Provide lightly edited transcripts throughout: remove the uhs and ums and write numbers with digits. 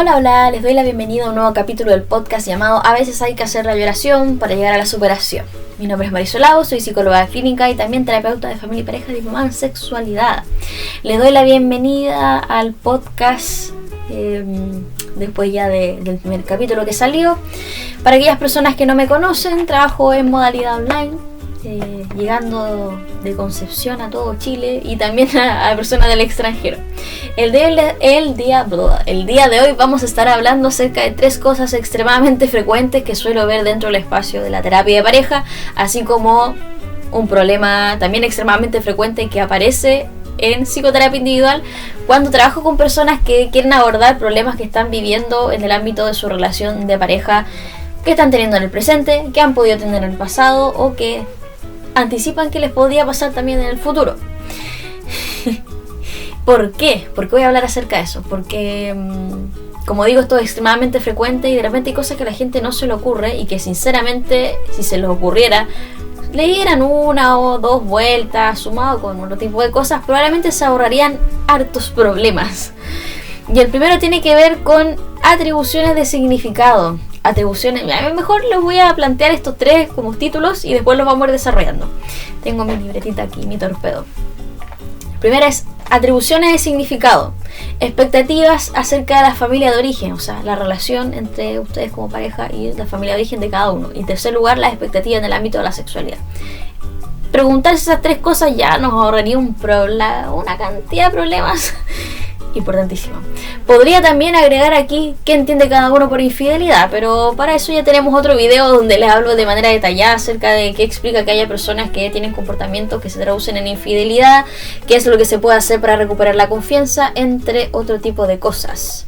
Hola, hola, les doy la bienvenida a un nuevo capítulo del podcast llamado A veces hay que hacer la violación para llegar a la superación. Mi nombre es Marisol Lau, soy psicóloga clínica y también terapeuta de familia y pareja diplomada en sexualidad. Les doy la bienvenida al podcast después ya del primer capítulo que salió. Para aquellas personas que no me conocen, trabajo en modalidad online, llegando de Concepción a todo Chile y también a personas del extranjero. El día de hoy vamos a estar hablando acerca de 3 cosas extremadamente frecuentes que suelo ver dentro del espacio de la terapia de pareja, así como un problema también extremadamente frecuente que aparece en psicoterapia individual cuando trabajo con personas que quieren abordar problemas que están viviendo en el ámbito de su relación de pareja, que están teniendo en el presente, que han podido tener en el pasado o que anticipan que les podría pasar también en el futuro. ¿Por qué? ¿Por qué voy a hablar acerca de eso? Porque, como digo, esto es extremadamente frecuente y de repente hay cosas que a la gente no se le ocurre y que sinceramente, si se les ocurriera, le dieran 1 o 2 vueltas, sumado con otro tipo de cosas, probablemente se ahorrarían hartos problemas. Y el primero tiene que ver con atribuciones de significado. Atribuciones, mejor les voy a plantear estos 3 como títulos y después los vamos a ir desarrollando. Tengo mi libretita aquí, mi torpedo. Primera es atribuciones de significado, expectativas acerca de la familia de origen, o sea, la relación entre ustedes como pareja y la familia de origen de cada uno. Y en tercer lugar, las expectativas en el ámbito de la sexualidad. Preguntarse esas 3 cosas ya nos ahorraría una cantidad de problemas. Importantísimo. Podría también agregar aquí qué entiende cada uno por infidelidad, pero para eso ya tenemos otro video donde les hablo de manera detallada acerca de qué explica que haya personas que tienen comportamientos que se traducen en infidelidad, qué es lo que se puede hacer para recuperar la confianza, entre otro tipo de cosas.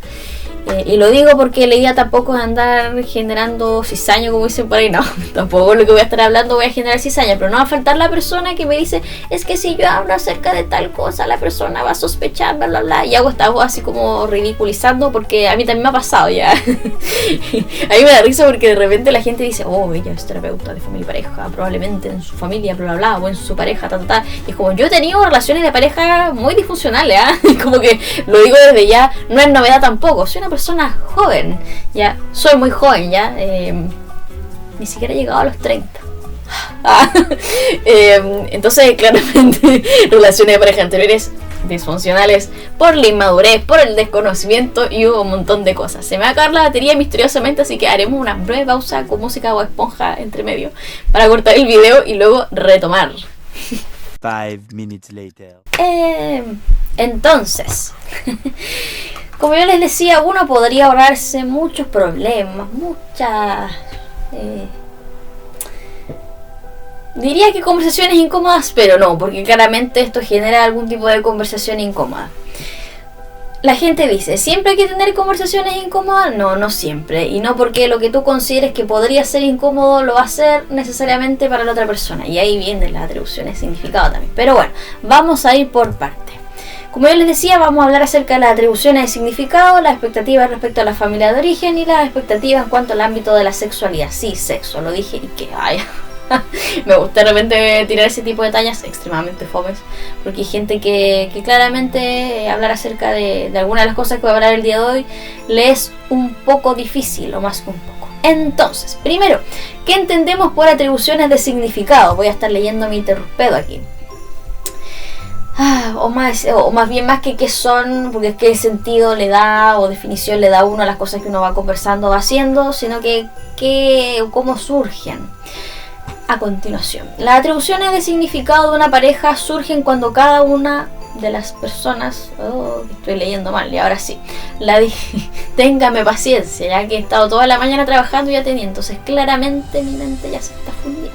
Y lo digo porque la idea tampoco es andar generando cizaña, como dicen por ahí. No, tampoco lo que voy a estar hablando voy a generar cizaña, pero no va a faltar la persona que me dice, es que si yo hablo acerca de tal cosa, la persona va a sospechar, bla, bla, bla. Y hago esta voz así como ridiculizando, porque a mí también me ha pasado ya. A mí me da risa porque de repente la gente dice, oh, ella es terapeuta de familia y pareja, probablemente en su familia, bla, bla, bla, o en su pareja, ta, ta, ta. Y es como, yo he tenido relaciones de pareja muy disfuncionales, ¿eh? Como que lo digo desde ya, no es novedad tampoco, soy una persona joven, ya, soy muy joven, ya, ni siquiera he llegado a los 30. Entonces, claramente, relaciones de pareja anteriores disfuncionales por la inmadurez, por el desconocimiento y un montón de cosas. Se me va a acabar la batería misteriosamente, así que haremos una breve pausa con música o esponja entre medio para cortar el video y luego retomar. 5 minutes later. Entonces, como yo les decía, uno podría ahorrarse muchos problemas, diría que conversaciones incómodas, pero no, porque claramente esto genera algún tipo de conversación incómoda. La gente dice, ¿siempre hay que tener conversaciones incómodas? No, no siempre. Y no porque lo que tú consideres que podría ser incómodo lo va a ser necesariamente para la otra persona. Y ahí vienen las atribuciones de significado también. Pero bueno, vamos a ir por partes. Como yo les decía, vamos a hablar acerca de las atribuciones de significado, las expectativas respecto a la familia de origen y las expectativas en cuanto al ámbito de la sexualidad. Sí, sexo, lo dije y que me gusta de repente tirar ese tipo de tallas extremadamente fomes, porque hay gente que claramente hablar acerca de algunas de las cosas que voy a hablar el día de hoy le es un poco difícil, o más que un poco. Entonces, primero, ¿qué entendemos por atribuciones de significado? Voy a estar leyendo mi torpedo aquí. O más bien más que qué son, porque qué sentido le da o definición le da uno a las cosas que uno va conversando o va haciendo, sino que cómo surgen. A continuación, las atribuciones de significado de una pareja surgen cuando cada una de las personas, estoy leyendo mal y ahora sí, téngame paciencia, ya que he estado toda la mañana trabajando y atendiendo, entonces claramente mi mente ya se está fundiendo.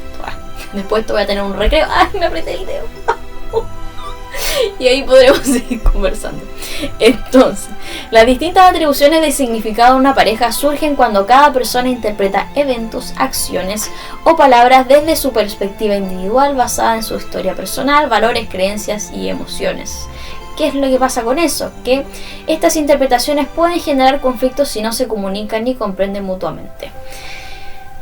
Después voy a tener un recreo, me apreté el dedo. Y ahí podremos seguir conversando. Entonces, las distintas atribuciones de significado de una pareja surgen cuando cada persona interpreta eventos, acciones o palabras desde su perspectiva individual basada en su historia personal, valores, creencias y emociones. ¿Qué es lo que pasa con eso? Que estas interpretaciones pueden generar conflictos si no se comunican ni comprenden mutuamente.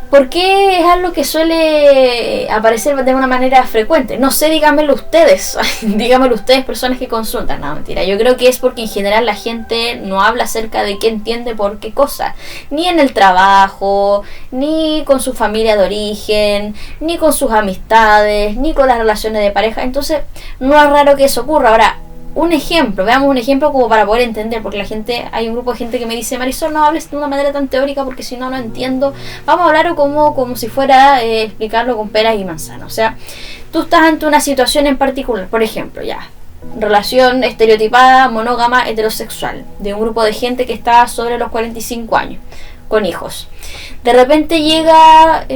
Porque es algo que suele aparecer de una manera frecuente. No sé, díganmelo ustedes. Díganmelo ustedes, personas que consultan. No, mentira. Yo creo que es porque en general la gente no habla acerca de qué entiende por qué cosa. Ni en el trabajo, ni con su familia de origen, ni con sus amistades, ni con las relaciones de pareja. Entonces, no es raro que eso ocurra. Ahora, un ejemplo, veamos un ejemplo como para poder entender, porque hay un grupo de gente que me dice: Marisol, no hables de una manera tan teórica porque si no, no entiendo. Vamos a hablar como si fuera explicarlo con peras y manzanas. O sea, tú estás ante una situación en particular, por ejemplo, relación estereotipada, monógama, heterosexual, de un grupo de gente que está sobre los 45 años, con hijos. De repente llega,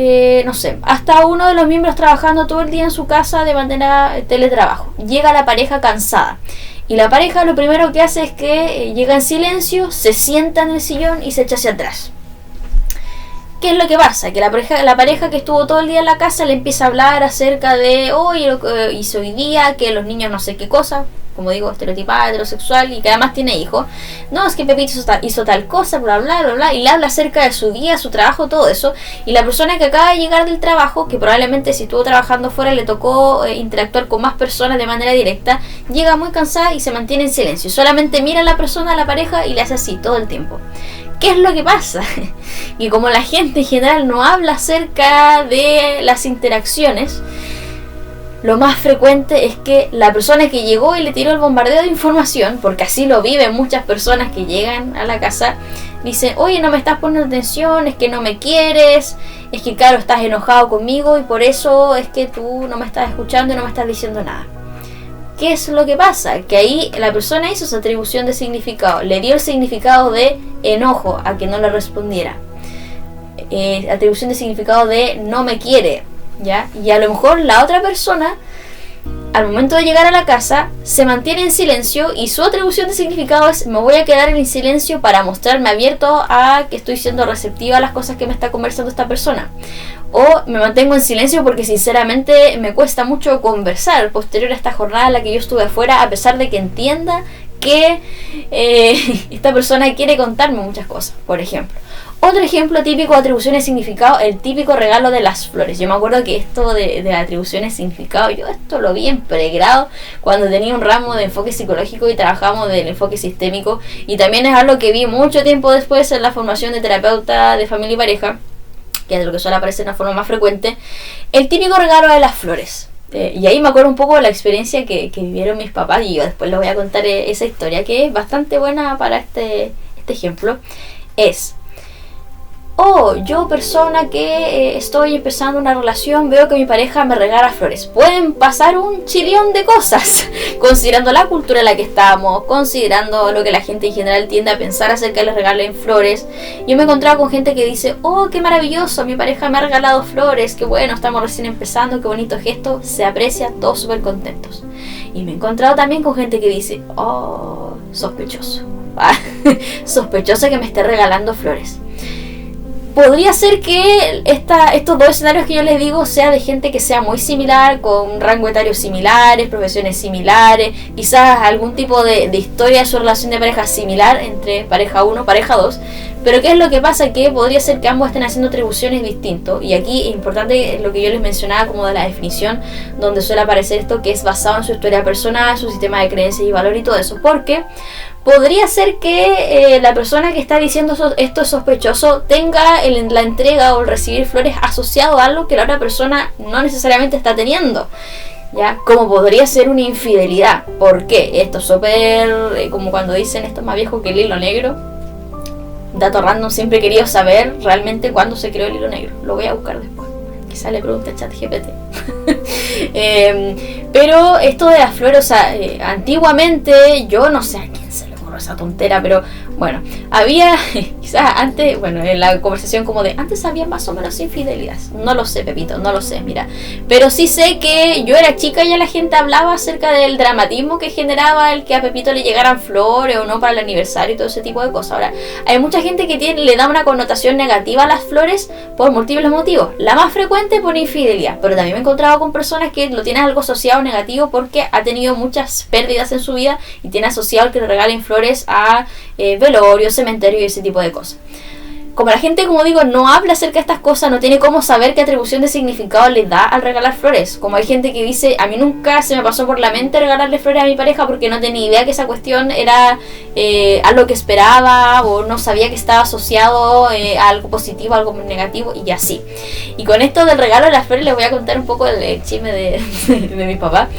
no sé, hasta uno de los miembros trabajando todo el día en su casa de manera teletrabajo. Llega la pareja cansada. Y la pareja lo primero que hace es que llega en silencio, se sienta en el sillón y se echa hacia atrás. ¿Qué es lo que pasa? Que la pareja que estuvo todo el día en la casa le empieza a hablar acerca de hoy lo que hizo hoy día, que los niños no sé qué cosa, como digo, estereotipada, heterosexual y que además tiene hijos. No, es que Pepito hizo tal cosa, bla, bla, bla, bla, y le habla acerca de su día, su trabajo, todo eso. Y la persona que acaba de llegar del trabajo, que probablemente si estuvo trabajando fuera le tocó interactuar con más personas de manera directa, llega muy cansada y se mantiene en silencio. Solamente mira a la persona, a la pareja, y le hace así todo el tiempo. ¿Qué es lo que pasa? Y como la gente en general no habla acerca de las interacciones, lo más frecuente es que la persona que llegó y le tiró el bombardeo de información, porque así lo viven muchas personas que llegan a la casa, dicen: oye, no me estás poniendo atención, es que no me quieres, es que claro, estás enojado conmigo y por eso es que tú no me estás escuchando y no me estás diciendo nada. ¿Qué es lo que pasa? Que ahí la persona hizo esa atribución de significado, le dio el significado de enojo a que no le respondiera, atribución de significado de no me quiere, ¿ya? Y a lo mejor la otra persona, al momento de llegar a la casa, se mantiene en silencio y su atribución de significado es: me voy a quedar en silencio para mostrarme abierto a que estoy siendo receptiva a las cosas que me está conversando esta persona. O me mantengo en silencio porque sinceramente me cuesta mucho conversar posterior a esta jornada en la que yo estuve afuera, a pesar de que entienda que esta persona quiere contarme muchas cosas, por ejemplo. Otro ejemplo típico de atribuciones de significado, el típico regalo de las flores. Yo me acuerdo que esto de atribuciones de significado, yo esto lo vi en pregrado cuando tenía un ramo de enfoque psicológico y trabajamos del enfoque sistémico, y también es algo que vi mucho tiempo después en la formación de terapeuta de familia y pareja, que es lo que suele aparecer de una forma más frecuente, el típico regalo de las flores. Y ahí me acuerdo un poco de la experiencia que vivieron mis papás, y yo después les voy a contar esa historia, que es bastante buena para este ejemplo. Es: oh, yo persona que estoy empezando una relación, veo que mi pareja me regala flores. Pueden pasar un chillón de cosas, considerando la cultura en la que estamos, considerando lo que la gente en general tiende a pensar acerca de los regalos en flores. Yo me he encontrado con gente que dice: oh, qué maravilloso, mi pareja me ha regalado flores, qué bueno, estamos recién empezando, qué bonito gesto, se aprecia, todos súper contentos. Y me he encontrado también con gente que dice: oh, sospechoso, sospechoso que me esté regalando flores. Podría ser que estos dos escenarios que yo les digo sea de gente que sea muy similar, con rango etario similares, profesiones similares, quizás algún tipo de historia de su relación de pareja similar entre pareja 1, pareja 2. Pero ¿qué es lo que pasa? Que podría ser que ambos estén haciendo atribuciones distintas. Y aquí es importante lo que yo les mencionaba como de la definición, donde suele aparecer esto, que es basado en su historia personal, su sistema de creencias y valor y todo eso. Porque podría ser que la persona que está diciendo esto es sospechoso tenga la entrega o el recibir flores asociado a algo que la otra persona no necesariamente está teniendo, ¿ya? Como podría ser una infidelidad. ¿Por qué? Esto es súper como cuando dicen esto es más viejo que el hilo negro. Dato random, siempre he querido saber realmente cuándo se creó el hilo negro. Lo voy a buscar después. Quizá le pregunte a ChatGPT. Pero esto de las flores, o sea, antiguamente, yo no sé a quién se le ocurrió esa tontera, pero bueno, había, quizás antes, bueno, en la conversación como de, antes había más o menos infidelidades. No lo sé, Pepito, no lo sé, mira. Pero sí sé que yo era chica y ya la gente hablaba acerca del dramatismo que generaba el que a Pepito le llegaran flores o no para el aniversario y todo ese tipo de cosas. Ahora, hay mucha gente que le da una connotación negativa a las flores por múltiples motivos. La más frecuente por infidelidad, pero también me he encontrado con personas que lo tienen algo asociado negativo porque ha tenido muchas pérdidas en su vida y tiene asociado el que le regalen flores a velorio, cementerio y ese tipo de cosas. como la gente, como digo, no habla acerca de estas cosas, no tiene cómo saber qué atribución de significado le da al regalar flores. Como hay gente que dice, a mí nunca se me pasó por la mente regalarle flores a mi pareja porque no tenía idea que esa cuestión era algo que esperaba, o no sabía que estaba asociado a algo positivo, algo negativo, y así. Y con esto del regalo de las flores les voy a contar un poco el chisme de mi papá.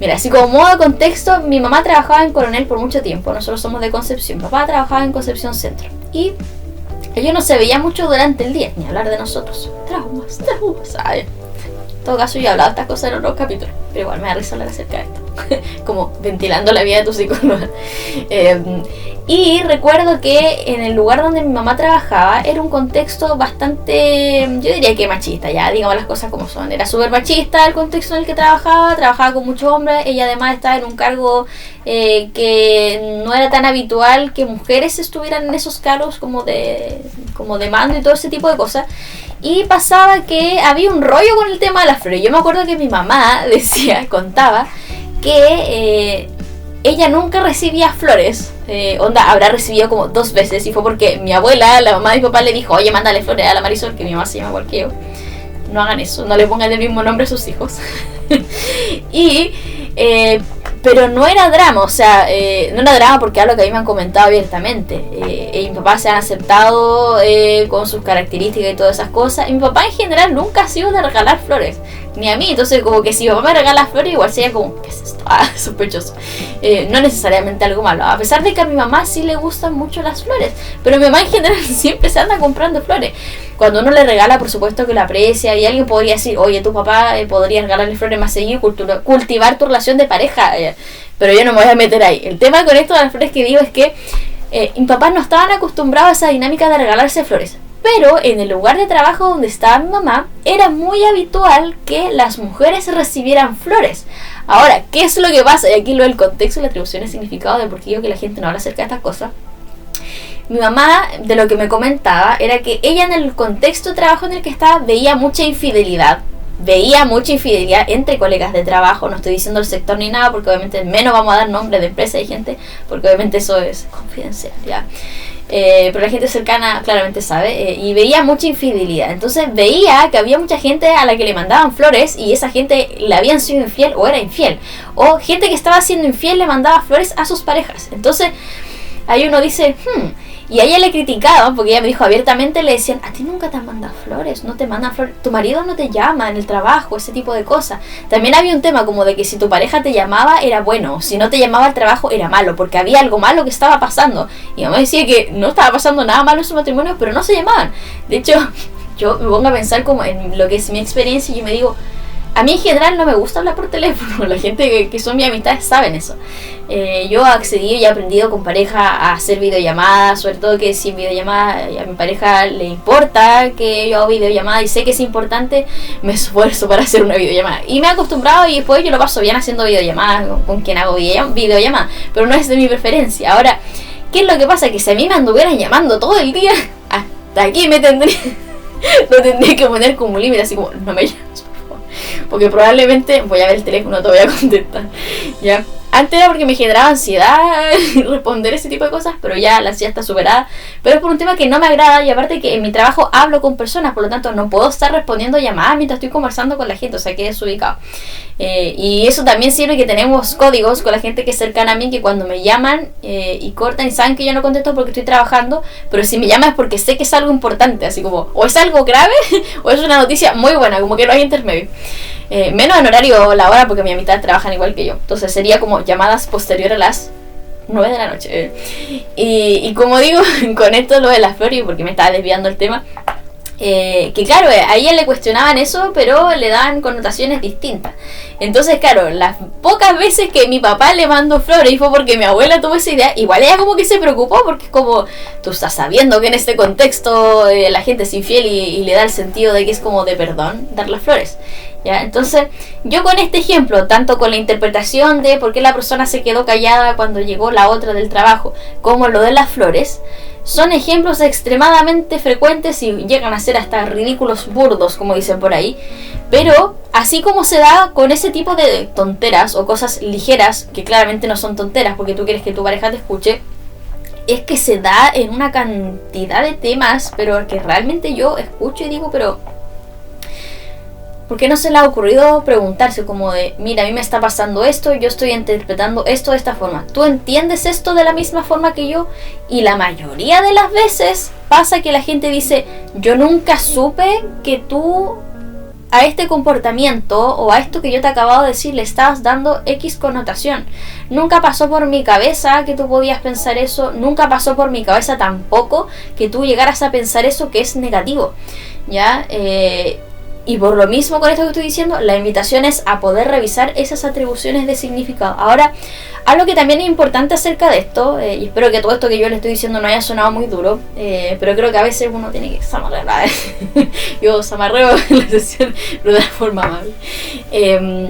Mira, así como modo de contexto, mi mamá trabajaba en Coronel por mucho tiempo. Nosotros somos de Concepción. Mi papá trabajaba en Concepción Centro. Y ellos no se veían mucho durante el día, ni hablar de nosotros. Traumas. ¿Sabes? En todo caso, yo he hablado de estas cosas en otros capítulos, pero igual me da risa hablar acerca de esto. Como ventilando la vida de tu psicóloga. Y recuerdo que en el lugar donde mi mamá trabajaba era un contexto bastante, yo diría que machista, ya digamos las cosas como son. Era súper machista el contexto en el que trabajaba con muchos hombres. Ella además estaba en un cargo que no era tan habitual que mujeres estuvieran en esos cargos como de mando y todo ese tipo de cosas. Y pasaba que había un rollo con el tema de las flores. Yo me acuerdo que mi mamá contaba que ella nunca recibía flores. Habrá recibido como 2 veces. Y fue porque mi abuela, la mamá de mi papá, le dijo: oye, mándale flores a la Marisol, que mi mamá se llama igual que yo. No hagan eso, no le pongan el mismo nombre a sus hijos. Pero no era drama, o sea, no era drama porque era lo que a mí me han comentado abiertamente. Y mi papá se han aceptado con sus características y todas esas cosas. Y mi papá en general nunca ha sido de regalar flores, ni a mí. Entonces como que si mi papá me regala flores, igual sería como, ¿qué es esto? Sospechoso. No necesariamente algo malo, a pesar de que a mi mamá sí le gustan mucho las flores. Pero mi mamá en general siempre se anda comprando flores. Cuando uno le regala, por supuesto que lo aprecia. Y alguien podría decir: oye, tu papá podría regalarle flores más seguido, cultivar tu relación de pareja. Pero yo no me voy a meter ahí. El tema con esto de las flores que digo es que mis papás no estaban acostumbrados a esa dinámica de regalarse flores. Pero en el lugar de trabajo donde estaba mi mamá, era muy habitual que las mujeres recibieran flores. Ahora, ¿qué es lo que pasa? Y aquí lo del contexto y la atribución de significado de por qué digo que la gente no habla acerca de estas cosas. Mi mamá, de lo que me comentaba, era que ella en el contexto de trabajo en el que estaba veía mucha infidelidad. Veía mucha infidelidad entre colegas de trabajo. No estoy diciendo el sector ni nada, porque obviamente menos vamos a dar nombre de empresa y gente, porque obviamente eso es confidencial, ¿ya? Pero la gente cercana claramente sabe. Y veía mucha infidelidad. Entonces veía que había mucha gente a la que le mandaban flores y esa gente le habían sido infiel o era infiel. O gente que estaba siendo infiel le mandaba flores a sus parejas. Entonces ahí uno dice, y a ella le criticaban porque ella me dijo abiertamente, le decían: a ti nunca te han mandado flores, no te mandan flores, tu marido no te llama en el trabajo, ese tipo de cosas. También había un tema como de que si tu pareja te llamaba era bueno, si no te llamaba al trabajo era malo, porque había algo malo que estaba pasando. Y mi mamá decía que no estaba pasando nada malo en su matrimonio, pero no se llamaban. De hecho, yo me pongo a pensar como en lo que es mi experiencia y yo me digo, a mí en general no me gusta hablar por teléfono. La gente que son mis amistades saben eso. Yo he accedido y he aprendido con pareja a hacer videollamadas, sobre todo que si en videollamada a mi pareja le importa que yo haga videollamada y sé que es importante, me esfuerzo para hacer una videollamada. Y me he acostumbrado y después yo lo paso bien haciendo videollamadas con quien hago videollamada, pero no es de mi preferencia. Ahora, ¿qué es lo que pasa? Que si a mí me anduvieran llamando todo el día, hasta aquí me tendría lo tendría que poner como un límite, así como, no me llames, porque probablemente voy a ver el teléfono, no te voy a contestar, ¿ya? Antes era porque me generaba ansiedad responder ese tipo de cosas, pero ya la ansiedad está superada. Pero es por un tema que no me agrada y aparte que en mi trabajo hablo con personas, por lo tanto no puedo estar respondiendo llamadas mientras estoy conversando con la gente, o sea que es desubicado. Y eso también sirve que tenemos códigos con la gente que es cercana a mí, que cuando me llaman y cortan y saben que yo no contesto porque estoy trabajando, pero si me llaman es porque sé que es algo importante, así como o es algo grave o es una noticia muy buena, como que no hay intermedio. Menos en horario laboral porque mi amistad trabajan igual que yo, entonces sería como llamadas posterior a las 9 de la noche. Y como digo, con esto lo de las flores, porque me estaba desviando el tema, que claro, a ella le cuestionaban eso, pero le daban connotaciones distintas. Entonces claro, las pocas veces que mi papá le mandó flores y fue porque mi abuela tuvo esa idea, igual ella como que se preocupó, porque es como, tú estás sabiendo que en este contexto la gente es infiel y le da el sentido de que es como de perdón dar las flores, ¿ya? Entonces yo con este ejemplo, tanto con la interpretación de por qué la persona se quedó callada cuando llegó la otra del trabajo, como lo de las flores, son ejemplos extremadamente frecuentes y llegan a ser hasta ridículos, burdos, como dicen por ahí. Pero así como se da con ese tipo de tonteras o cosas ligeras, que claramente no son tonteras porque tú quieres que tu pareja te escuche, es que se da en una cantidad de temas, pero que realmente yo escucho y digo, pero ¿por qué no se le ha ocurrido preguntarse como de, mira, a mí me está pasando esto, yo estoy interpretando esto de esta forma, ¿tú entiendes esto de la misma forma que yo? Y la mayoría de las veces pasa que la gente dice, yo nunca supe que tú a este comportamiento o a esto que yo te acabo de decir le estabas dando X connotación. Nunca pasó por mi cabeza que tú podías pensar eso, nunca pasó por mi cabeza tampoco que tú llegaras a pensar eso que es negativo, ¿ya? Y por lo mismo con esto que estoy diciendo, la invitación es a poder revisar esas atribuciones de significado. Ahora, algo que también es importante acerca de esto, y espero que todo esto que yo le estoy diciendo no haya sonado muy duro, pero creo que a veces uno tiene que zamarrear. Yo zamarreo en la sesión, pero de una forma amable.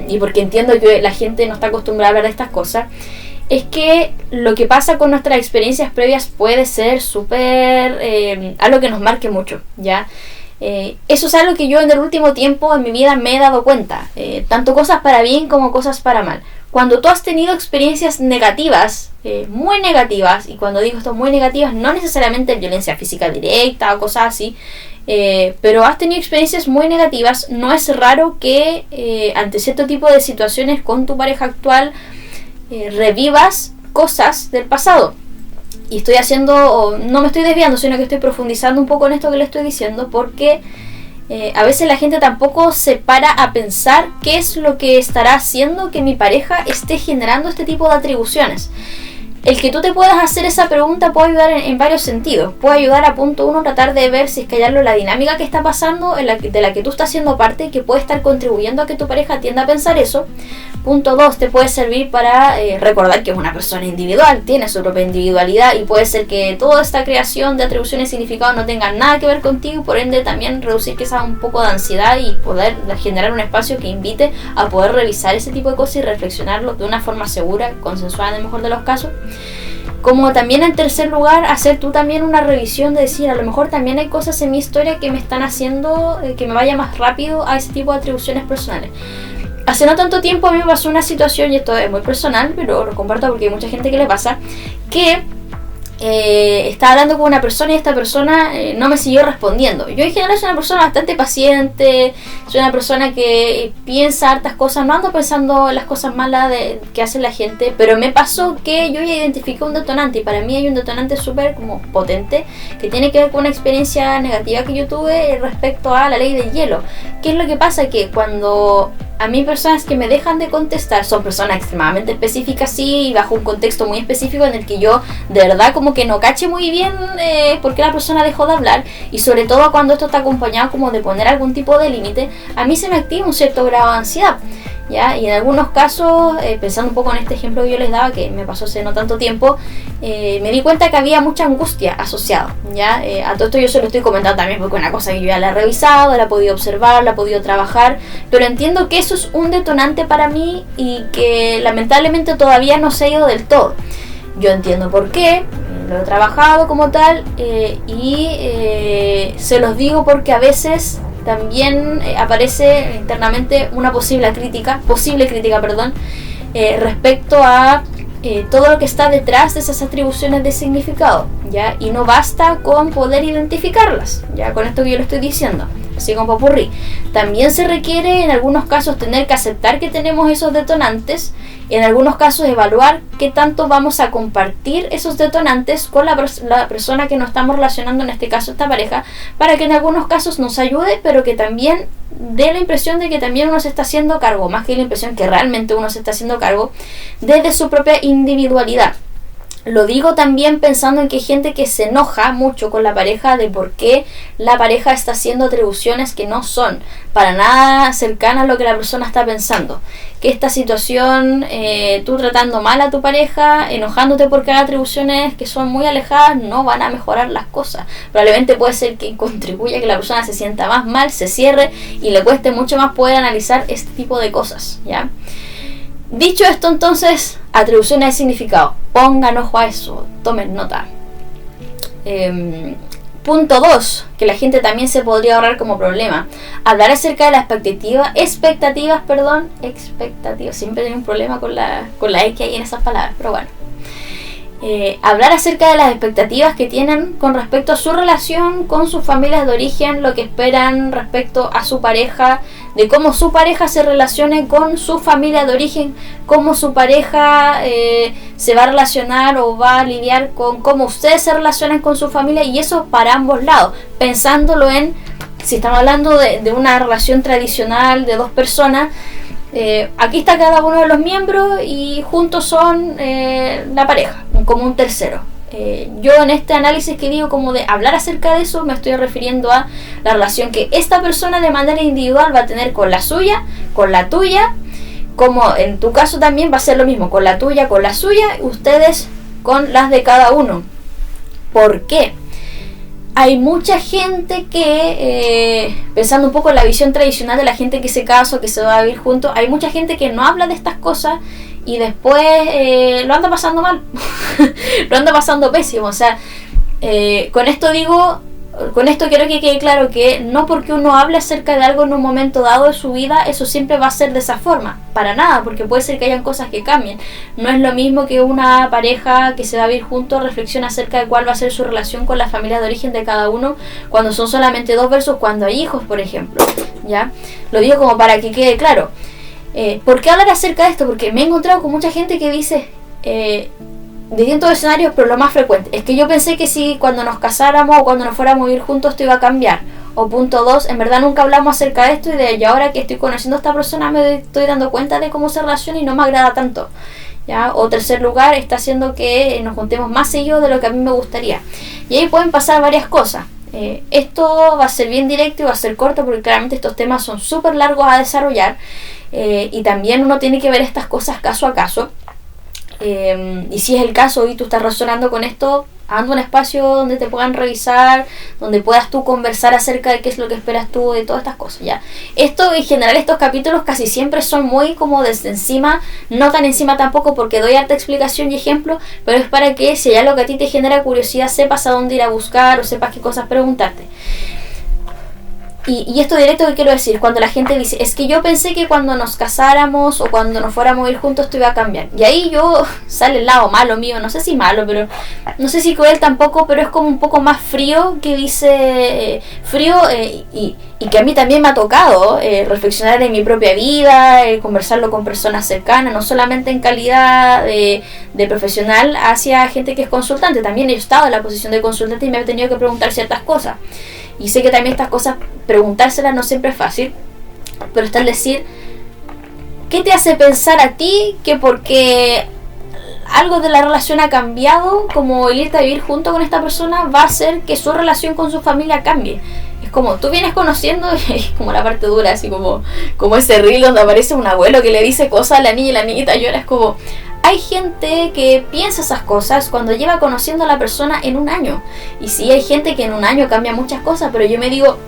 Y porque entiendo que la gente no está acostumbrada a hablar de estas cosas, es que lo que pasa con nuestras experiencias previas puede ser súper algo que nos marque mucho, ¿ya? Eso es algo que yo en el último tiempo en mi vida me he dado cuenta, tanto cosas para bien como cosas para mal. Cuando tú has tenido experiencias negativas, muy negativas, y cuando digo esto muy negativas, no necesariamente violencia física directa o cosas así, pero has tenido experiencias muy negativas, no es raro que ante cierto tipo de situaciones con tu pareja actual revivas cosas del pasado. Y estoy haciendo, no me estoy desviando, sino que estoy profundizando un poco en esto que le estoy diciendo, porque a veces la gente tampoco se para a pensar qué es lo que estará haciendo que mi pareja esté generando este tipo de atribuciones. El que tú te puedas hacer esa pregunta puede ayudar en varios sentidos. Puede ayudar a punto uno, tratar de ver si es que hay algo en la dinámica que está pasando, de la que tú estás siendo parte, que puede estar contribuyendo a que tu pareja tienda a pensar eso. Punto 2, te puede servir para recordar que es una persona individual, tiene su propia individualidad y puede ser que toda esta creación de atribuciones y significados no tenga nada que ver contigo y por ende también reducir quizás un poco de ansiedad y poder generar un espacio que invite a poder revisar ese tipo de cosas y reflexionarlo de una forma segura, consensuada en el mejor de los casos. Como también en tercer lugar, hacer tú también una revisión de decir, a lo mejor también hay cosas en mi historia que me están haciendo que me vaya más rápido a ese tipo de atribuciones personales. Hace no tanto tiempo a mí me pasó una situación, y esto es muy personal, pero lo comparto porque hay mucha gente que le pasa, que estaba hablando con una persona y esta persona no me siguió respondiendo. Yo en general soy una persona bastante paciente, soy una persona que piensa hartas cosas, no ando pensando las cosas malas que hace la gente, pero me pasó que yo ya identifiqué un detonante y para mí hay un detonante súper como potente que tiene que ver con una experiencia negativa que yo tuve respecto a la ley del hielo. ¿Qué es lo que pasa? Que cuando a mí personas que me dejan de contestar son personas extremadamente específicas, sí, y bajo un contexto muy específico en el que yo de verdad como que no cache muy bien por qué la persona dejó de hablar, y sobre todo cuando esto está acompañado como de poner algún tipo de límite, a mí se me activa un cierto grado de ansiedad, ¿ya? Y en algunos casos, pensando un poco en este ejemplo que yo les daba, que me pasó hace no tanto tiempo, me di cuenta que había mucha angustia asociada, ¿ya? A todo esto yo se lo estoy comentando también porque es una cosa que yo ya la he revisado, la he podido observar, la he podido trabajar, pero entiendo que eso es un detonante para mí y que lamentablemente todavía no se ha ido del todo. Yo entiendo por qué, lo he trabajado como tal, y se los digo porque a veces también aparece internamente una posible crítica, respecto a todo lo que está detrás de esas atribuciones de significado, ¿ya? Y no basta con poder identificarlas, ya con esto que yo le estoy diciendo, así como popurrí. También se requiere en algunos casos tener que aceptar que tenemos esos detonantes, en algunos casos evaluar qué tanto vamos a compartir esos detonantes con la persona que nos estamos relacionando, en este caso esta pareja, para que en algunos casos nos ayude, pero que también dé la impresión de que también uno se está haciendo cargo, más que la impresión que realmente uno se está haciendo cargo desde su propia individualidad. Lo digo también pensando en que hay gente que se enoja mucho con la pareja de por qué la pareja está haciendo atribuciones que no son para nada cercanas a lo que la persona está pensando. Que esta situación, tú tratando mal a tu pareja, enojándote porque haga atribuciones que son muy alejadas, no van a mejorar las cosas. Probablemente puede ser que contribuya a que la persona se sienta más mal, se cierre y le cueste mucho más poder analizar este tipo de cosas, ¿ya? Dicho esto, entonces, atribuciones de significado. Pongan ojo a eso, tomen nota. Punto 2, que la gente también se podría ahorrar como problema. Hablar acerca de la expectativas. Siempre tengo un problema con la X ahí en esas palabras, pero bueno. hablar acerca de las expectativas que tienen con respecto a su relación con sus familias de origen, lo que esperan respecto a su pareja, de cómo su pareja se relacione con su familia de origen, cómo su pareja se va a relacionar o va a lidiar con cómo ustedes se relacionan con su familia, y eso para ambos lados, pensándolo en, si estamos hablando de una relación tradicional de dos personas, aquí está cada uno de los miembros y juntos son la pareja, como un tercero. Yo en este análisis que digo como de hablar acerca de eso, me estoy refiriendo a la relación que esta persona de manera individual va a tener con la suya, con la tuya, como en tu caso también va a ser lo mismo, con la tuya, con la suya, ustedes con las de cada uno. ¿Por qué? Hay mucha gente que, pensando un poco en la visión tradicional de la gente que se casa o que se va a vivir juntos, hay mucha gente que no habla de estas cosas y después lo anda pasando mal, lo anda pasando pésimo. O sea, con esto quiero que quede claro que no porque uno hable acerca de algo en un momento dado de su vida, eso siempre va a ser de esa forma, para nada, porque puede ser que hayan cosas que cambien. No es lo mismo que una pareja que se va a vivir juntos reflexiona acerca de cuál va a ser su relación con la familia de origen de cada uno cuando son solamente dos versus cuando hay hijos, por ejemplo. ¿Ya? Lo digo como para que quede claro. ¿Por qué hablar acerca de esto? Porque me he encontrado con mucha gente que dice... distintos escenarios, pero lo más frecuente es que yo pensé que si cuando nos casáramos o cuando nos fuéramos a vivir juntos esto iba a cambiar. O punto 2, en verdad nunca hablamos acerca de esto y ahora que estoy conociendo a esta persona me estoy dando cuenta de cómo se relaciona y no me agrada tanto. ¿Ya? O tercer lugar, está haciendo que nos juntemos más seguido de lo que a mí me gustaría. Y ahí pueden pasar varias cosas. Esto va a ser bien directo y va a ser corto porque claramente estos temas son súper largos a desarrollar, y también uno tiene que ver estas cosas caso a caso. Y si es el caso y tú estás razonando con esto, anda un espacio donde te puedan revisar, donde puedas tú conversar acerca de qué es lo que esperas tú, de todas estas cosas. ¿Ya? Esto en general, estos capítulos casi siempre son muy como desde encima, no tan encima tampoco porque doy harta explicación y ejemplo, pero es para que si hay algo que a ti te genera curiosidad, sepas a dónde ir a buscar o sepas qué cosas preguntarte. Y esto directo que quiero decir, cuando la gente dice, es que yo pensé que cuando nos casáramos o cuando nos fuéramos a ir juntos esto iba a cambiar. Y ahí yo sale el lado malo mío, no sé si malo, pero no sé si cruel tampoco, pero es como un poco más frío, que dice y que a mí también me ha tocado reflexionar en mi propia vida, conversarlo con personas cercanas, no solamente en calidad de profesional hacia gente que es consultante, también he estado en la posición de consultante y me he tenido que preguntar ciertas cosas. Y sé que también estas cosas, preguntárselas no siempre es fácil, pero está el decir, ¿qué te hace pensar a ti que porque algo de la relación ha cambiado, como el irte a vivir junto con esta persona, va a hacer que su relación con su familia cambie? Es como, tú vienes conociendo, y es como la parte dura, así como ese reel donde aparece un abuelo que le dice cosas a la niña y la niñita llora. Es como, hay gente que piensa esas cosas cuando lleva conociendo a la persona en un año. Y sí, hay gente que en un año cambia muchas cosas, pero yo me digo,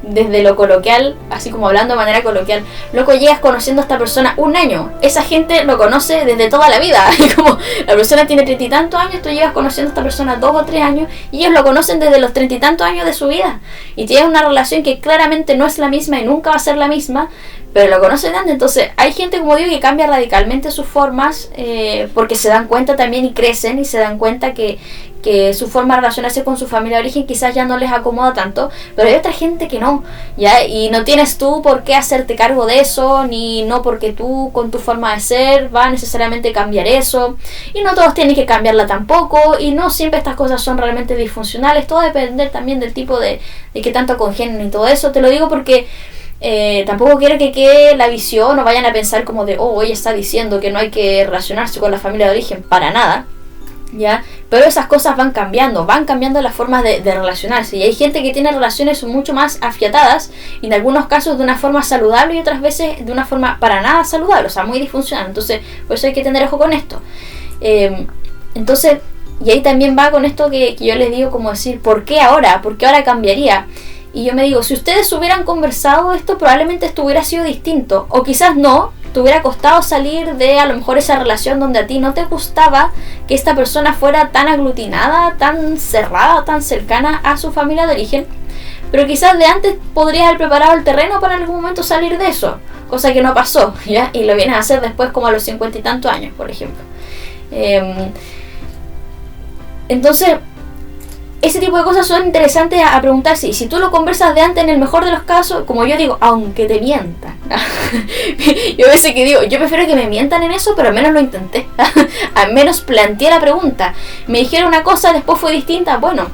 desde lo coloquial, así como hablando de manera coloquial, loco, llegas conociendo a esta persona un año, esa gente lo conoce desde toda la vida. Y como la persona tiene 30 y tantos años, tú llevas conociendo a esta persona 2 o 3 años y ellos lo conocen desde los 30 y tantos años de su vida y tienes una relación que claramente no es la misma y nunca va a ser la misma, pero lo conocen antes. Entonces hay gente, como digo, que cambia radicalmente sus formas porque se dan cuenta también y crecen y se dan cuenta que su forma de relacionarse con su familia de origen quizás ya no les acomoda tanto, pero hay otra gente que no, ¿ya? Y no tienes tú por qué hacerte cargo de eso, ni no porque tú con tu forma de ser va a necesariamente cambiar eso, y no todos tienen que cambiarla tampoco, y no siempre estas cosas son realmente disfuncionales, todo va a depender también del tipo de qué tanto congenen y todo eso. Te lo digo porque tampoco quiero que quede la visión o vayan a pensar como de, oh, ella está diciendo que no hay que relacionarse con la familia de origen, para nada, ¿ya? Pero esas cosas van cambiando las formas de relacionarse, y hay gente que tiene relaciones mucho más afiatadas y en algunos casos de una forma saludable y otras veces de una forma para nada saludable, o sea, muy disfuncional. Entonces por eso hay que tener ojo con esto. Entonces, y ahí también va con esto que yo les digo, como decir, ¿por qué ahora? ¿Por qué ahora cambiaría? Y yo me digo, si ustedes hubieran conversado esto, probablemente esto hubiera sido distinto, o quizás no, te hubiera costado salir de a lo mejor esa relación donde a ti no te gustaba que esta persona fuera tan aglutinada, tan cerrada, tan cercana a su familia de origen, pero quizás de antes podrías haber preparado el terreno para en algún momento salir de eso, cosa que no pasó, ¿ya? Y lo vienes a hacer después como a los 50 y tantos años, por ejemplo. Entonces, ese tipo de cosas son interesantes a preguntarse. Y si tú lo conversas de antes, en el mejor de los casos, como yo digo, aunque te mientan. Yo a veces que digo, yo prefiero que me mientan en eso, pero al menos lo intenté. Al menos planteé la pregunta. Me dijeron una cosa, después fue distinta. Bueno,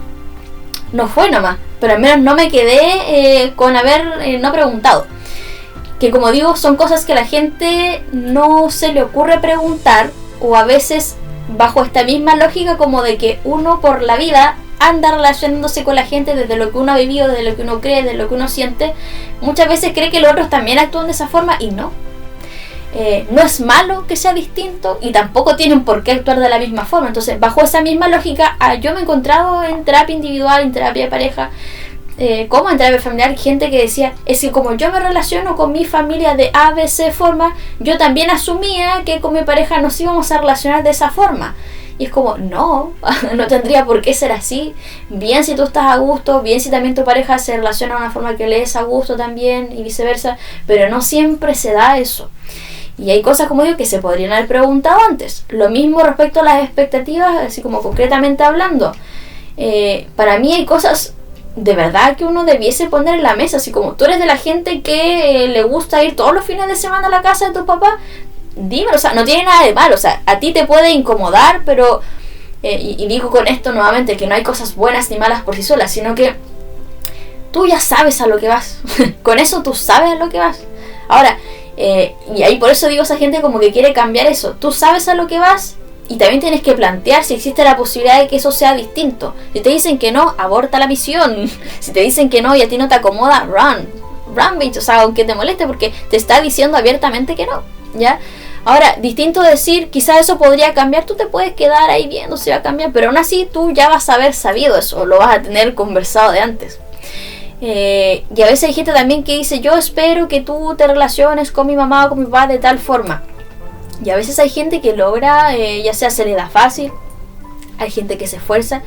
no fue nomás, pero al menos no me quedé con haber no preguntado. Que como digo, son cosas que a la gente no se le ocurre preguntar, o a veces bajo esta misma lógica como de que uno por la vida anda relacionándose con la gente desde lo que uno ha vivido, desde lo que uno cree, desde lo que uno siente. Muchas veces cree que los otros también actúan de esa forma y no. No es malo que sea distinto y tampoco tienen por qué actuar de la misma forma. Entonces, bajo esa misma lógica, yo me he encontrado en terapia individual, en terapia de pareja, como en terapia familiar, gente que decía, es que como yo me relaciono con mi familia de A, B, C forma, yo también asumía que con mi pareja nos íbamos a relacionar de esa forma. Y es como, no, no tendría por qué ser así. Bien si tú estás a gusto, bien si también tu pareja se relaciona de una forma que le es a gusto también y viceversa, pero no siempre se da eso. Y hay cosas, como digo, que se podrían haber preguntado antes. Lo mismo respecto a las expectativas, así como concretamente hablando. Para mí hay cosas de verdad que uno debiese poner en la mesa, así como tú eres de la gente que le gusta ir todos los fines de semana a la casa de tu papá, dímelo, o sea, no tiene nada de malo, o sea, a ti te puede incomodar, pero, y digo con esto nuevamente, que no hay cosas buenas ni malas por sí solas, sino que tú ya sabes a lo que vas, con eso tú sabes a lo que vas. Ahora, y ahí por eso digo a esa gente como que quiere cambiar eso, tú sabes a lo que vas, y también tienes que plantear si existe la posibilidad de que eso sea distinto. Si te dicen que no, aborta la misión. Si te dicen que no y a ti no te acomoda, run bitch, o sea, aunque te moleste, porque te está diciendo abiertamente que no, ¿ya? Ahora, distinto decir, quizás eso podría cambiar, tú te puedes quedar ahí viendo si va a cambiar, pero aún así tú ya vas a haber sabido eso, lo vas a tener conversado de antes. Y a veces hay gente también que dice, yo espero que tú te relaciones con mi mamá o con mi papá de tal forma. Y a veces hay gente que logra, ya sea se le da fácil, hay gente que se esfuerza,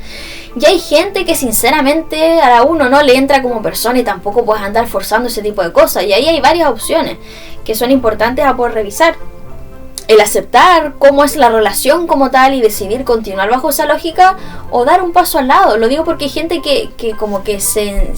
y hay gente que sinceramente a uno no le entra como persona y tampoco puedes andar forzando ese tipo de cosas. Y ahí hay varias opciones que son importantes a poder revisar. El aceptar cómo es la relación como tal y decidir continuar bajo esa lógica o dar un paso al lado. Lo digo porque hay gente que como que se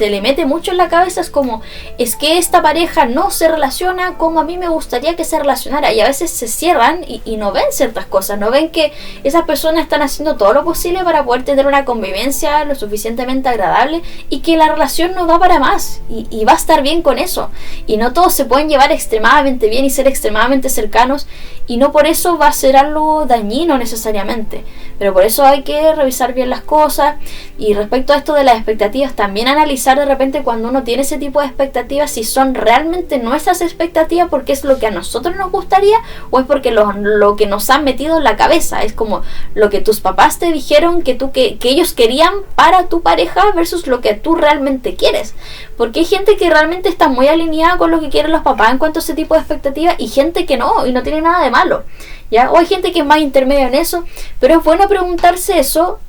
le mete mucho en la cabeza, es como, es que esta pareja no se relaciona como a mí me gustaría que se relacionara, y a veces se cierran y no ven ciertas cosas, no ven que esas personas están haciendo todo lo posible para poder tener una convivencia lo suficientemente agradable y que la relación no da para más y va a estar bien con eso, y no todos se pueden llevar extremadamente bien y ser extremadamente cercanos, y no por eso va a ser algo dañino necesariamente, pero por eso hay que revisar bien las cosas. Y respecto a esto de las expectativas, también analizar de repente cuando uno tiene ese tipo de expectativas si son realmente nuestras expectativas porque es lo que a nosotros nos gustaría, o es porque lo que nos han metido en la cabeza, es como lo que tus papás te dijeron que ellos querían para tu pareja versus lo que tú realmente quieres, porque hay gente que realmente está muy alineada con lo que quieren los papás en cuanto a ese tipo de expectativas, y gente que no, y no tiene nada de malo, ¿ya? O hay gente que es más intermedia en eso, pero es bueno preguntarse eso,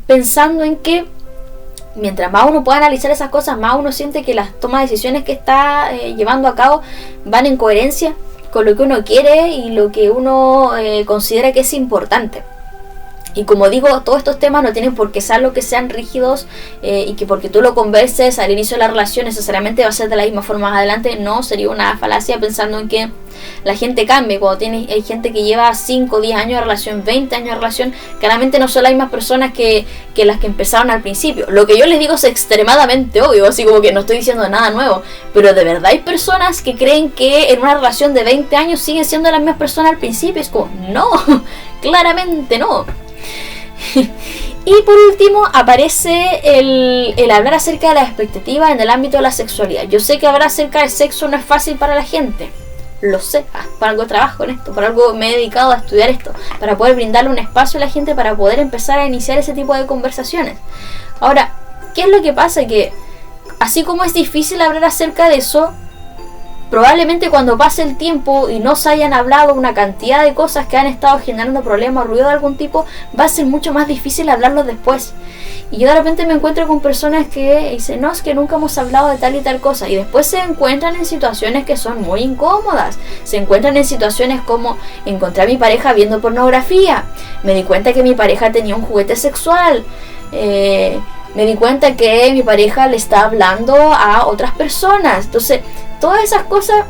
pensando en que mientras más uno pueda analizar esas cosas, más uno siente que las tomas de decisiones que está llevando a cabo van en coherencia con lo que uno quiere y lo que uno considera que es importante. Y como digo, todos estos temas no tienen por qué ser lo que sean rígidos, y que porque tú lo converses al inicio de la relación necesariamente va a ser de la misma forma más adelante. No, sería una falacia pensando en que la gente cambie. Cuando hay gente que lleva 5, 10 años de relación, 20 años de relación, claramente no son las mismas personas que las que empezaron al principio. Lo que yo les digo es extremadamente obvio, así como que no estoy diciendo nada nuevo, pero de verdad hay personas que creen que en una relación de 20 años siguen siendo las mismas personas al principio. Es como, no, claramente no. Y por último aparece el hablar acerca de las expectativas en el ámbito de la sexualidad. Yo sé que hablar acerca del sexo no es fácil para la gente, lo sé, para algo trabajo en esto, para algo me he dedicado a estudiar esto, para poder brindarle un espacio a la gente para poder empezar a iniciar ese tipo de conversaciones. Ahora, ¿qué es lo que pasa? Que así como es difícil hablar acerca de eso, probablemente cuando pase el tiempo y no se hayan hablado una cantidad de cosas que han estado generando problemas o ruido de algún tipo, va a ser mucho más difícil hablarlos después. Y yo de repente me encuentro con personas que dicen, no, es que nunca hemos hablado de tal y tal cosa, y después se encuentran en situaciones que son muy incómodas. Se encuentran en situaciones como: encontré a mi pareja viendo pornografía, me di cuenta que mi pareja tenía un juguete sexual, me di cuenta que mi pareja le está hablando a otras personas. Entonces, todas esas cosas,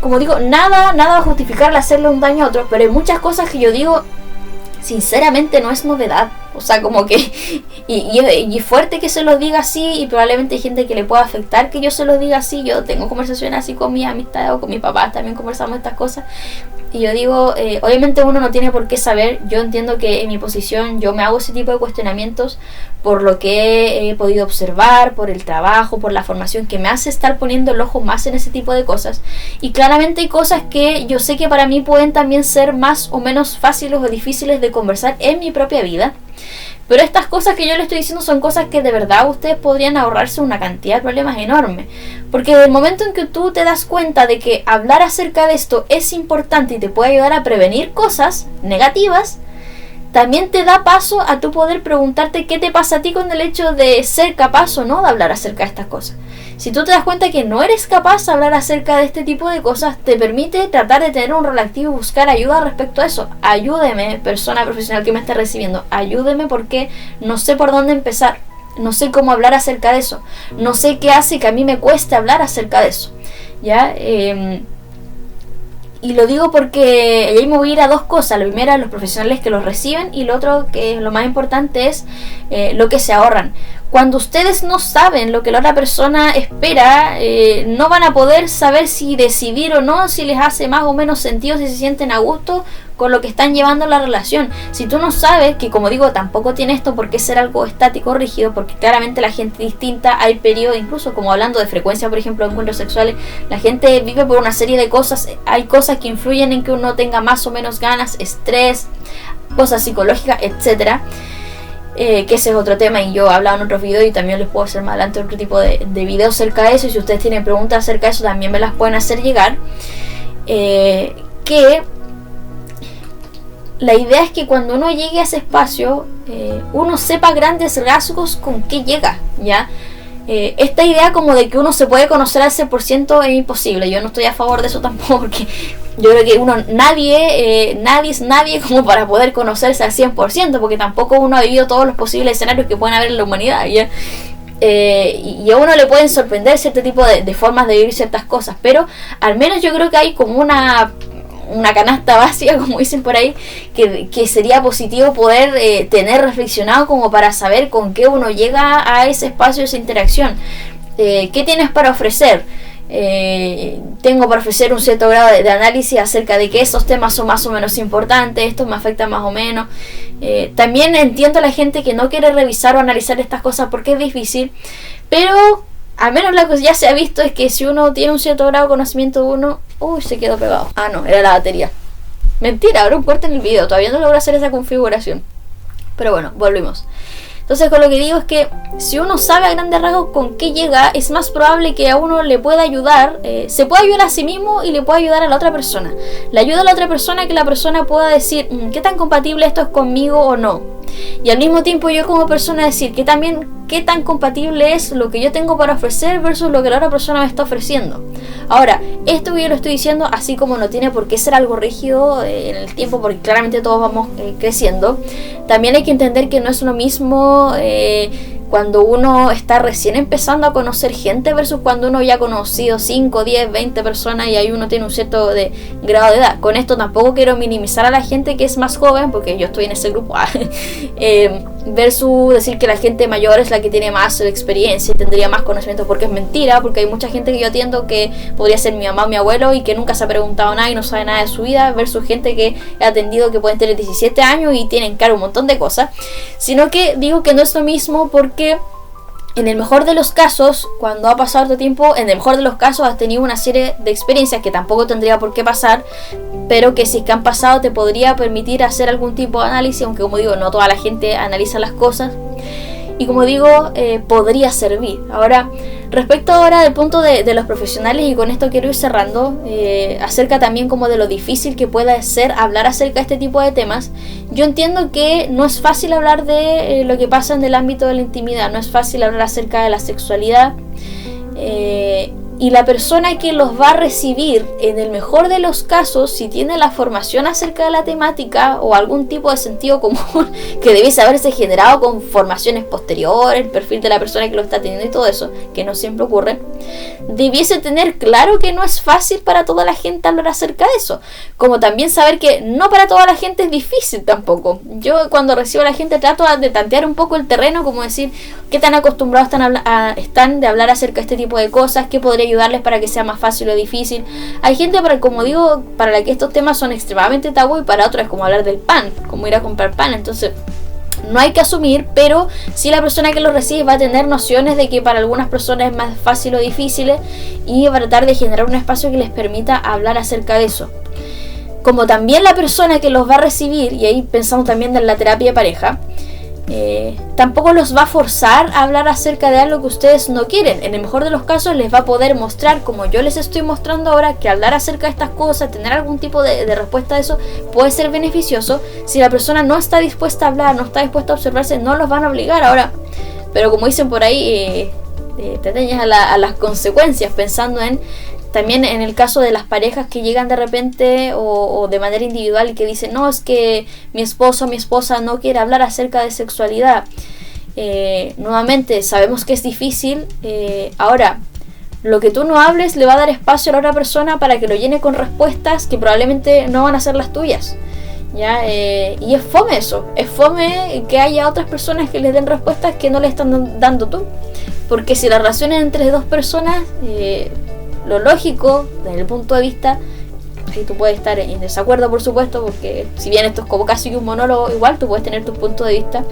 como digo, nada va a justificar hacerle un daño a otro, pero hay muchas cosas que yo digo, sinceramente no es novedad. O sea, como que y es fuerte que se lo diga así, y probablemente hay gente que le pueda afectar que yo se lo diga así. Yo tengo conversaciones así con mis amistades o con mis papás, también conversamos estas cosas. Y yo digo, obviamente uno no tiene por qué saber. Yo entiendo que en mi posición yo me hago ese tipo de cuestionamientos por lo que he podido observar, por el trabajo, por la formación que me hace estar poniendo el ojo más en ese tipo de cosas. Y claramente hay cosas que yo sé que para mí pueden también ser más o menos fáciles o difíciles de conversar en mi propia vida. Pero estas cosas que yo les estoy diciendo son cosas que de verdad ustedes podrían ahorrarse una cantidad de problemas enorme. Porque desde el momento en que tú te das cuenta de que hablar acerca de esto es importante y te puede ayudar a prevenir cosas negativas, también te da paso a tú poder preguntarte qué te pasa a ti con el hecho de ser capaz o no de hablar acerca de estas cosas. Si tú te das cuenta que no eres capaz de hablar acerca de este tipo de cosas, te permite tratar de tener un rol activo y buscar ayuda respecto a eso. Ayúdeme, persona profesional que me esté recibiendo, ayúdeme porque no sé por dónde empezar. No sé cómo hablar acerca de eso. No sé qué hace que a mí me cueste hablar acerca de eso. ¿Ya? Y lo digo porque ahí me voy a ir a dos cosas. La primera, los profesionales que los reciben, y lo otro, que es lo más importante, es lo que se ahorran. Cuando ustedes no saben lo que la otra persona espera, no van a poder saber si decidir o no, si les hace más o menos sentido, si se sienten a gusto con lo que están llevando la relación. Si tú no sabes, que como digo, tampoco tiene esto por qué ser algo estático o rígido, porque claramente la gente es distinta, hay periodos, incluso como hablando de frecuencia, por ejemplo, de encuentros sexuales, la gente vive por una serie de cosas, hay cosas que influyen en que uno tenga más o menos ganas, estrés, cosas psicológicas, etcétera. Que ese es otro tema, y yo he hablado en otros videos y también les puedo hacer más adelante otro tipo de videos acerca de eso, y si ustedes tienen preguntas acerca de eso también me las pueden hacer llegar. Que la idea es que cuando uno llegue a ese espacio, uno sepa grandes rasgos con qué llega, ¿ya? Esta idea como de que uno se puede conocer al 100% es imposible. Yo no estoy a favor de eso tampoco, porque yo creo que nadie es nadie como para poder conocerse al 100%, porque tampoco uno ha vivido todos los posibles escenarios que pueden haber en la humanidad, ¿ya? Y a uno le pueden sorprender cierto tipo de formas de vivir ciertas cosas, pero al menos yo creo que hay como una canasta básica, como dicen por ahí, que sería positivo poder tener reflexionado como para saber con qué uno llega a ese espacio, esa interacción. ¿Qué tienes para ofrecer? Tengo para ofrecer un cierto grado de análisis acerca de que estos temas son más o menos importantes, estos me afectan más o menos. También entiendo a la gente que no quiere revisar o analizar estas cosas porque es difícil, pero al menos lo que ya se ha visto es que si uno tiene un cierto grado de conocimiento de uno... Uy, se quedó pegado. Ah, no, era la batería. Mentira, ahora un corte en el video. Todavía no logro hacer esa configuración. Pero bueno, volvimos. Entonces, con lo que digo es que si uno sabe a grandes rasgos con qué llega, es más probable que a uno le pueda ayudar, se pueda ayudar a sí mismo y le pueda ayudar a la otra persona. Le ayuda a la otra persona que la persona pueda decir qué tan compatible esto es conmigo o no. Y al mismo tiempo yo como persona decir qué tan compatible es lo que yo tengo para ofrecer versus lo que la otra persona me está ofreciendo. Ahora, esto que yo lo estoy diciendo, así como no tiene por qué ser algo rígido en el tiempo, porque claramente todos vamos creciendo, también hay que entender que no es lo mismo cuando uno está recién empezando a conocer gente versus cuando uno ya ha conocido 5, 10, 20 personas y ahí uno tiene un cierto grado de edad. Con esto tampoco quiero minimizar a la gente que es más joven, porque yo estoy en ese grupo, versus decir que la gente mayor es la que tiene más experiencia y tendría más conocimiento, porque es mentira, porque hay mucha gente que yo atiendo que podría ser mi mamá o mi abuelo y que nunca se ha preguntado nada y no sabe nada de su vida, versus gente que he atendido que pueden tener 17 años y tienen claro un montón de cosas. Sino que digo que no es lo mismo porque en el mejor de los casos, cuando ha pasado otro tiempo, en el mejor de los casos has tenido una serie de experiencias que tampoco tendría por qué pasar, pero que si es que han pasado te podría permitir hacer algún tipo de análisis, aunque como digo, no toda la gente analiza las cosas. y como digo, podría servir. Ahora, respecto ahora del punto de los profesionales, y con esto quiero ir cerrando, acerca también como de lo difícil que puede ser hablar acerca de este tipo de temas. Yo entiendo que no es fácil hablar de lo que pasa en el ámbito de la intimidad, no es fácil hablar acerca de la sexualidad, y la persona que los va a recibir, en el mejor de los casos, si tiene la formación acerca de la temática o algún tipo de sentido común que debiese haberse generado con formaciones posteriores, el perfil de la persona que lo está teniendo y todo eso, que no siempre ocurre, debiese tener claro que no es fácil para toda la gente hablar acerca de eso, como también saber que no para toda la gente es difícil tampoco. Yo cuando recibo a la gente trato de tantear un poco el terreno, como decir qué tan acostumbrados están de hablar acerca de este tipo de cosas, qué podría ayudarles para que sea más fácil o difícil. Hay gente, como digo, para la que estos temas son extremadamente tabú, y para otros es como hablar del pan, como ir a comprar pan. Entonces no hay que asumir, pero sí la persona que lo recibe va a tener nociones de que para algunas personas es más fácil o difícil, y va a tratar de generar un espacio que les permita hablar acerca de eso. Como también la persona que los va a recibir, y ahí pensamos también en la terapia de pareja, tampoco los va a forzar a hablar acerca de algo que ustedes no quieren. En el mejor de los casos les va a poder mostrar, como yo les estoy mostrando ahora, que hablar acerca de estas cosas, tener algún tipo de respuesta a eso, puede ser beneficioso. Si la persona no está dispuesta a hablar, no está dispuesta a observarse, no los van a obligar ahora. Pero como dicen por ahí, te teñas a las consecuencias, pensando también en el caso de las parejas que llegan de repente o de manera individual y que dicen, no, es que mi esposo o mi esposa no quiere hablar acerca de sexualidad. Nuevamente, sabemos que es difícil. Ahora, lo que tú no hables le va a dar espacio a la otra persona para que lo llene con respuestas que probablemente no van a ser las tuyas, ¿ya? Y es fome eso. Es fome que haya otras personas que les den respuestas que no le están dando tú. Porque si la relación es entre dos personas, lo lógico, desde el punto de vista, y tú puedes estar en desacuerdo, por supuesto, porque si bien esto es como casi un monólogo, igual tú puedes tener tus puntos de vista.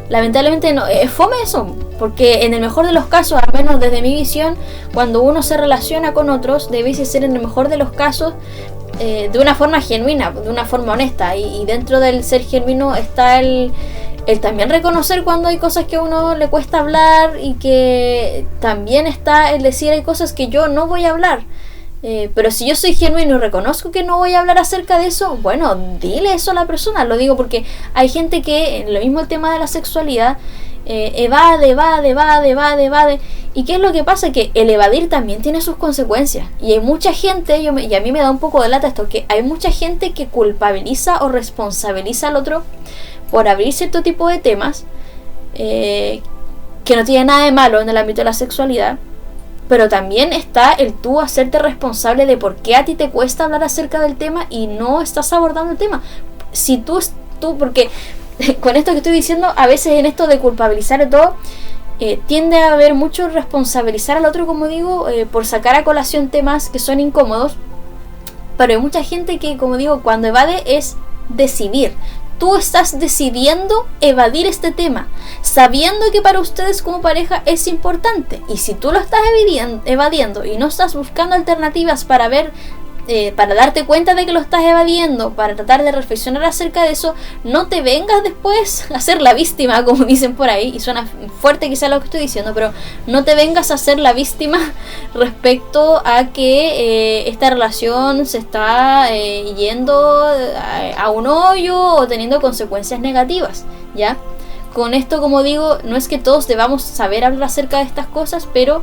Lamentablemente no, es fome eso, porque en el mejor de los casos, al menos desde mi visión, cuando uno se relaciona con otros, debe ser en el mejor de los casos de una forma genuina, de una forma honesta, y dentro del ser genuino está el también reconocer cuando hay cosas que a uno le cuesta hablar, y que también está el decir hay cosas que yo no voy a hablar. Pero si yo soy genuino y reconozco que no voy a hablar acerca de eso, bueno, dile eso a la persona. Lo digo porque hay gente que, en lo mismo el tema de la sexualidad, evade. ¿Y qué es lo que pasa? Que el evadir también tiene sus consecuencias. Y hay mucha gente, y a mí me da un poco de lata esto, que hay mucha gente que culpabiliza o responsabiliza al otro por abrir cierto tipo de temas que no tiene nada de malo en el ámbito de la sexualidad. Pero también está el tú hacerte responsable de por qué a ti te cuesta hablar acerca del tema y no estás abordando el tema. Si tú porque con esto que estoy diciendo, a veces en esto de culpabilizar de todo, tiende a haber mucho responsabilizar al otro, como digo, por sacar a colación temas que son incómodos. Pero hay mucha gente que, como digo, cuando evade es decidir. Tú estás decidiendo evadir este tema, sabiendo que para ustedes como pareja es importante. Y si tú lo estás evadiendo y no estás buscando alternativas para ver, para darte cuenta de que lo estás evadiendo, para tratar de reflexionar acerca de eso, no te vengas después a ser la víctima, como dicen por ahí, y suena fuerte quizá lo que estoy diciendo, pero no te vengas a ser la víctima respecto a que esta relación se está yendo a un hoyo o teniendo consecuencias negativas, ¿ya? Con esto, como digo, no es que todos debamos saber hablar acerca de estas cosas, pero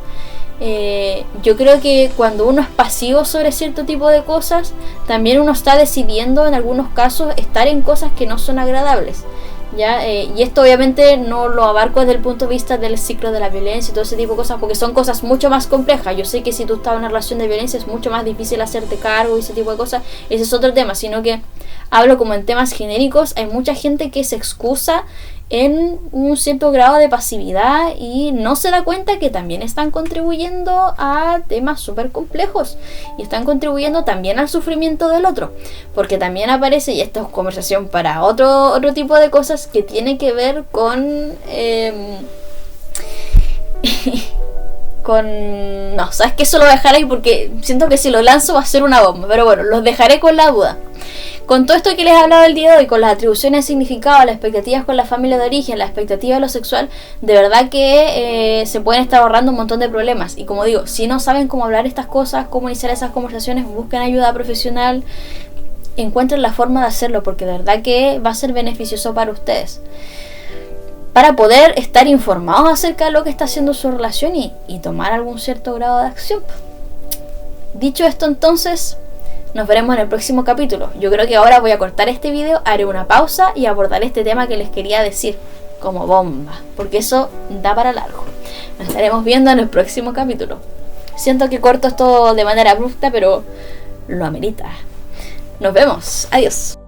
yo creo que cuando uno es pasivo sobre cierto tipo de cosas, también uno está decidiendo en algunos casos estar en cosas que no son agradables, ¿ya? Y esto obviamente no lo abarco desde el punto de vista del ciclo de la violencia y todo ese tipo de cosas, porque son cosas mucho más complejas. Yo sé que si tú estás en una relación de violencia es mucho más difícil hacerte cargo y ese tipo de cosas, ese es otro tema, sino que hablo como en temas genéricos. Hay mucha gente que se excusa en un cierto grado de pasividad y no se da cuenta que también están contribuyendo a temas súper complejos y están contribuyendo también al sufrimiento del otro, porque también aparece, y esta es conversación para otro tipo de cosas que tiene que ver con no, sabes que eso lo dejaré ahí porque siento que si lo lanzo va a ser una bomba, pero bueno, los dejaré con la duda. Con todo esto que les he hablado el día de hoy, con las atribuciones de significado, las expectativas con la familia de origen, la expectativa de lo sexual, de verdad que se pueden estar ahorrando un montón de problemas. Y como digo, si no saben cómo hablar estas cosas, cómo iniciar esas conversaciones, busquen ayuda profesional, encuentren la forma de hacerlo, porque de verdad que va a ser beneficioso para ustedes, para poder estar informados acerca de lo que está haciendo su relación y tomar algún cierto grado de acción. Dicho esto, entonces, nos veremos en el próximo capítulo. Yo creo que ahora voy a cortar este video, haré una pausa y abordar este tema que les quería decir como bomba, porque eso da para largo. Nos estaremos viendo en el próximo capítulo. Siento que corto esto de manera abrupta, pero lo amerita. Nos vemos. Adiós.